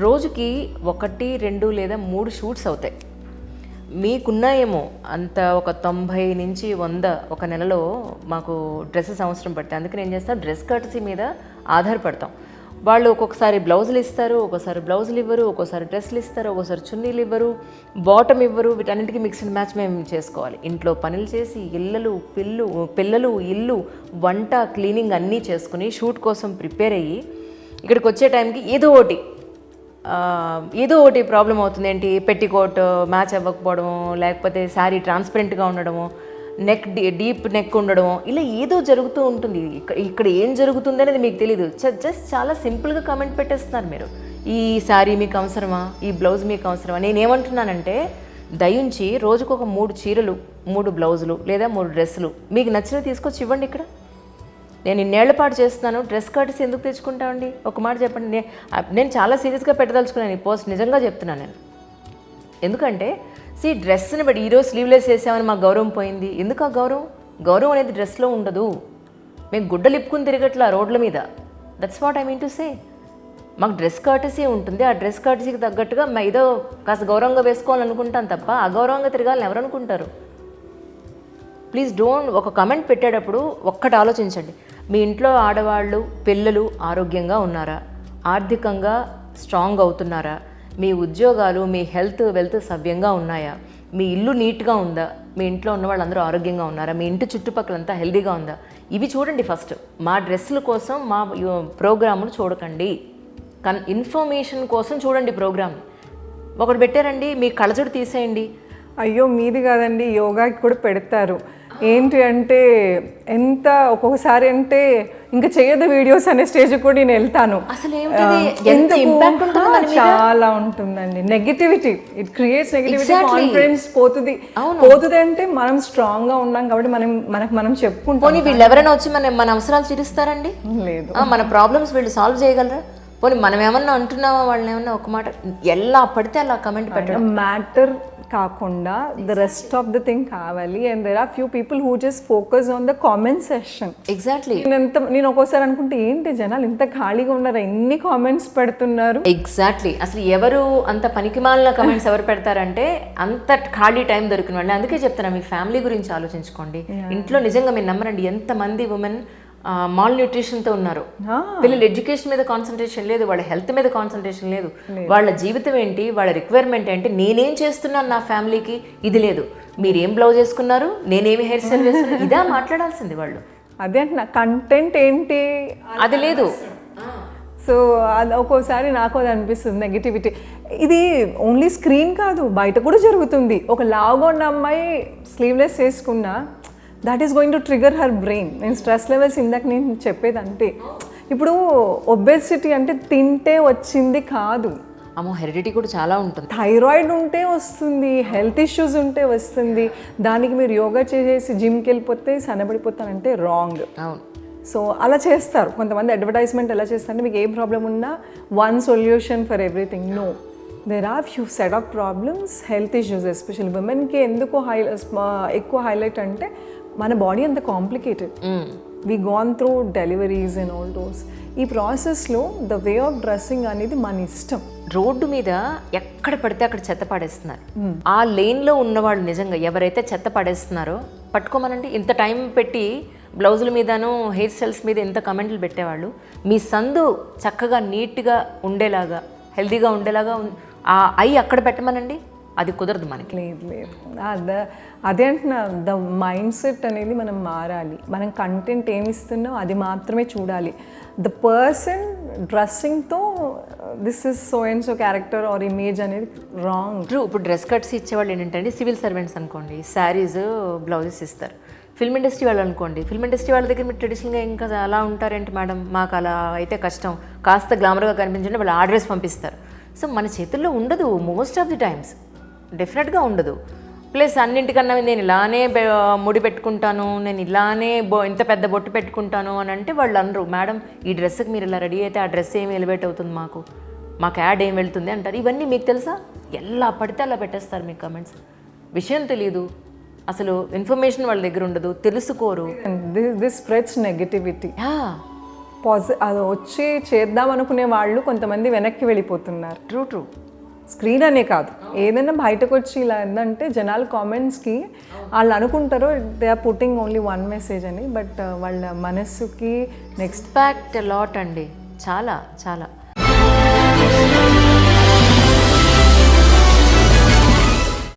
రోజుకి 1, 2 లేదా 3 షూట్స్ అవుతాయి. మీకున్నాయేమో అంత ఒక 90 నుంచి 100 ఒక నెలలో మాకు డ్రెస్సెస్ అవసరం పడతాయి. అందుకని ఏం చేస్తాం, డ్రెస్ కర్టసీ మీద ఆధారపడతాం. వాళ్ళు ఒక్కొక్కసారి బ్లౌజులు ఇస్తారు, ఒక్కోసారి బ్లౌజులు ఇవ్వరు, ఒక్కోసారి డ్రెస్సులు ఇస్తారు, ఒక్కోసారి చున్నీలు ఇవ్వరు, బాటమ్ ఇవ్వరు. వీటన్నిటికీ మిక్స్డ్ మ్యాచ్ మేము చేసుకోవాలి. ఇంట్లో పనులు చేసి పిల్లలు ఇల్లు వంట క్లీనింగ్ అన్నీ చేసుకుని షూట్ కోసం ప్రిపేర్ అయ్యి ఇక్కడికి వచ్చే టైంకి ఏదో ఒకటి ప్రాబ్లం అవుతుంది. ఏంటి, పెట్టికోట్ మ్యాచ్ అవ్వకపోవడము, లేకపోతే శారీ ట్రాన్స్పరెంట్గా ఉండడము, నెక్ డీప్ నెక్ ఉండడము, ఇలా ఏదో జరుగుతూ ఉంటుంది. ఇక్కడ ఏం జరుగుతుంది అనేది మీకు తెలీదు. జస్ట్ చాలా సింపుల్గా కామెంట్ పెట్టేస్తున్నారు మీరు. ఈ శారీ మీకు అవసరమా, ఈ బ్లౌజ్ మీకు అవసరమా. నేనేమంటున్నానంటే, దయించి రోజుకు ఒక 3 చీరలు, 3 బ్లౌజులు లేదా 3 డ్రెస్సులు మీకు నచ్చినవి తీసుకొచ్చి ఇవ్వండి. ఇక్కడ నేను ఇన్నేళ్ల పాటు చేస్తున్నాను, డ్రెస్ కర్టసీ ఎందుకు తెచ్చుకుంటామండి? ఒక మాట చెప్పండి. నేను చాలా సీరియస్గా పెట్టదలుచుకున్నాను ఈ పోస్ట్, నిజంగా చెప్తున్నాను నేను. ఎందుకంటే డ్రెస్ని బట్టి ఈరోజు స్లీవ్లెస్ వేసామని మాకు గౌరవం పోయింది. ఎందుకు ఆ గౌరవం అనేది డ్రెస్లో ఉండదు. మేము గుడ్డలు ఇప్పుకుని తిరగట్లా రోడ్ల మీద. That's what I mean to say. మాకు డ్రెస్ కర్టసీ ఉంటుంది. ఆ డ్రెస్ కర్టసీకి తగ్గట్టుగా ఏదో కాస్త గౌరవంగా వేసుకోవాలనుకుంటాను తప్ప అగౌరవంగా తిరగాలని ఎవరు అనుకుంటారు? Please don't. ఒక కమెంట్ పెట్టేటప్పుడు ఒక్కటి ఆలోచించండి. మీ ఇంట్లో ఆడవాళ్ళు పిల్లలు ఆరోగ్యంగా ఉన్నారా, ఆర్థికంగా స్ట్రాంగ్ అవుతున్నారా, మీ ఉద్యోగాలు మీ వెల్త్ సవ్యంగా ఉన్నాయా, మీ ఇల్లు నీట్గా ఉందా, మీ ఇంట్లో ఉన్న వాళ్ళందరూ ఆరోగ్యంగా ఉన్నారా, మీ ఇంటి చుట్టుపక్కలంతా హెల్దీగా ఉందా, ఇవి చూడండి ఫస్ట్. మా డ్రెస్సుల కోసం మా ప్రోగ్రాములు చూడకండి, ఇన్ఫర్మేషన్ కోసం చూడండి ప్రోగ్రామ్. ఒకటి పెట్టారండి, మీ కళ్ళజోడు తీసేయండి. అయ్యో మీది కాదండి, యోగాకి కూడా పెడతారు. ఏంటి అంటే ఎంత ఒక్కొక్కసారి అంటే ఇంకా చేయదు వీడియోస్ అనే స్టేజ్ కూడా నేను వెళ్తాను. అసలు చాలా ఉంటుందండి negativity. It creates negativity, confidence పోతుంది అంటే మనం స్ట్రాంగ్ గా ఉన్నాం కాబట్టి మనం చెప్పుకుంటాం. వీళ్ళు ఎవరైనా వచ్చి మన అవసరాలు తీరుస్తారండి? లేదు. మన ప్రాబ్లమ్స్ వీళ్ళు సాల్వ్ చేయగలరా? పోనీ మనం ఏమన్నా అంటున్నావా, వాళ్ళని ఏమన్నా ఒక మాట ఎలా పడితే అలా కమెంట్ పెట్టడం మ్యాటర్ కాకుండా the rest of the thing కావాలి. And there are few people who just focus on the comment section. Exactly. నేను ఒక్కోసారి అనుకుంటే ఏంటి జనాలు ఇంత ఖాళీగా ఉన్నారు, ఎన్ని కామెంట్స్ పెడుతున్నారు. ఎగ్జాక్ట్లీ. అసలు ఎవరు అంత పనికిమాలిన కమెంట్స్ ఎవరు పెడతారంటే అంత ఖాళీ టైం దొరికిన వాళ్ళు. అందుకే చెప్తున్నా, మీ ఫ్యామిలీ గురించి ఆలోచించుకోండి. ఇంట్లో నిజంగా మీరు నమ్మరండి, ఎంతమంది ఉమెన్ మాల్ న్యూట్రిషన్తో ఉన్నారు. పిల్లలు ఎడ్యుకేషన్ మీద కాన్సన్ట్రేషన్ లేదు, వాళ్ళ హెల్త్ మీద కాన్సన్ట్రేషన్ లేదు, వాళ్ళ జీవితం ఏంటి, వాళ్ళ రిక్వైర్మెంట్ ఏంటి, నేనేం చేస్తున్నాను నా ఫ్యామిలీకి ఇది లేదు. మీరు ఏం బ్లౌజ్ వేసుకున్నారు, నేనేమి హెయిర్ స్టైల్ వేసుకున్నాను, ఇదా మాట్లాడాల్సింది వాళ్ళు. అదే అంటున్నా, కంటెంట్ ఏంటి అది లేదు. సో అది ఒక్కోసారి నాకు అది అనిపిస్తుంది నెగిటివిటీ. ఇది ఓన్లీ స్క్రీన్ కాదు, బయట కూడా జరుగుతుంది. ఒక లావుగా ఉన్న అమ్మాయి స్లీవ్లెస్ వేసుకున్నా that is going to trigger her brain. నేను స్ట్రెస్ లెవెల్స్ ఇందాక నేను చెప్పేది అంతే. ఇప్పుడు ఒబెసిటీ అంటే తింటే వచ్చింది కాదు, హెరిడిటీ కూడా చాలా ఉంటుంది. థైరాయిడ్ ఉంటే వస్తుంది, హెల్త్ ఇష్యూస్ ఉంటే వస్తుంది. దానికి మీరు యోగా చేసేసి జిమ్కి వెళ్ళిపోతే సన్నబడిపోతానంటే రాంగ్. అవును. సో అలా చేస్తారు కొంతమంది. అడ్వర్టైజ్మెంట్ ఎలా చేస్తారంటే మీకు ఏ ప్రాబ్లం ఉన్నా one solution for everything. No, there are few set of problems, health issues. Especially ఉమెన్కి ఎందుకు ఎక్కువ హైలైట్ అంటే మన బాడీ అంత complicated. We gone through deliveries and all those. ఈ ప్రాసెస్లో ద వే ఆఫ్ డ్రెస్సింగ్ అనేది మన ఇష్టం. రోడ్డు మీద ఎక్కడ పడితే అక్కడ చెత్త పడేస్తున్నారు. ఆ లేన్లో ఉన్నవాళ్ళు నిజంగా ఎవరైతే చెత్త పడేస్తున్నారో పట్టుకోమనండి. ఇంత టైం పెట్టి బ్లౌజుల మీదను హెయిర్ స్టైల్స్ మీద ఎంత కమెంట్లు పెట్టేవాళ్ళు. మీ సందు చక్కగా నీట్గా ఉండేలాగా హెల్తీగా ఉండేలాగా ఆ అక్కడ పెట్టమనండి. అది కుదరదు మనకి. లేదు అదే అంటున్నా, ద మైండ్ సెట్ అనేది మనం మారాలి. మనం కంటెంట్ ఏమి ఇస్తున్నాం అది మాత్రమే చూడాలి. ద పర్సన్ డ్రెస్సింగ్తో this is so and so character or image అనేది రాంగ్. ట్రూ. ఇప్పుడు డ్రెస్ కట్స్ ఇచ్చేవాళ్ళు ఏంటంటే సివిల్ సర్వెంట్స్ అనుకోండి, శారీస్ బ్లౌజెస్ ఇస్తారు. ఫిల్మ్ ఇండస్ట్రీ వాళ్ళు అనుకోండి, ఫిల్మ్ ఇండస్ట్రీ వాళ్ళ దగ్గర మీరు ట్రెడిషనల్గా ఇంకా అలా ఉంటారేంటి మేడం, మాకు అలా అయితే కష్టం, కాస్త గ్లామర్గా కనిపించండి, వాళ్ళు ఆర్డర్స్ పంపిస్తారు. సో మన చేతుల్లో ఉండదు మోస్ట్ ఆఫ్ ది టైమ్స్, డెఫినెట్గా ఉండదు. ప్లస్ అన్నింటికన్నా నేను ఇలానే ముడి పెట్టుకుంటాను, నేను ఇలానే ఇంత పెద్ద బొట్టు పెట్టుకుంటాను అని అంటే వాళ్ళు అనరు, మేడం ఈ డ్రెస్కి మీరు ఇలా రెడీ అయితే ఆ డ్రెస్ ఏమి ఎలివేట్ అవుతుంది, మాకు యాడ్ ఏం వెళ్తుంది అంటారు. ఇవన్నీ మీకు తెలుసా? ఎలా పడితే అలా పెట్టేస్తారు మీకు కమెంట్స్. విషయం తెలియదు, అసలు ఇన్ఫర్మేషన్ వాళ్ళ దగ్గర ఉండదు, తెలుసుకోరు. This spreads negativity. అది వచ్చి చేద్దాం అనుకునే వాళ్ళు కొంతమంది వెనక్కి వెళ్ళిపోతున్నారు. ట్రూ. స్క్రీన్ అనే కాదు, ఏదైనా బయటకు వచ్చి ఇలా ఏంటంటే జనాలు కామెంట్స్కి వాళ్ళు అనుకుంటారు they are putting only one message అని, బట్ వాళ్ళ మనస్సుకి నెక్స్ట్ ఇంపాక్ట్ లాట్ అండి, చాలా చాలా.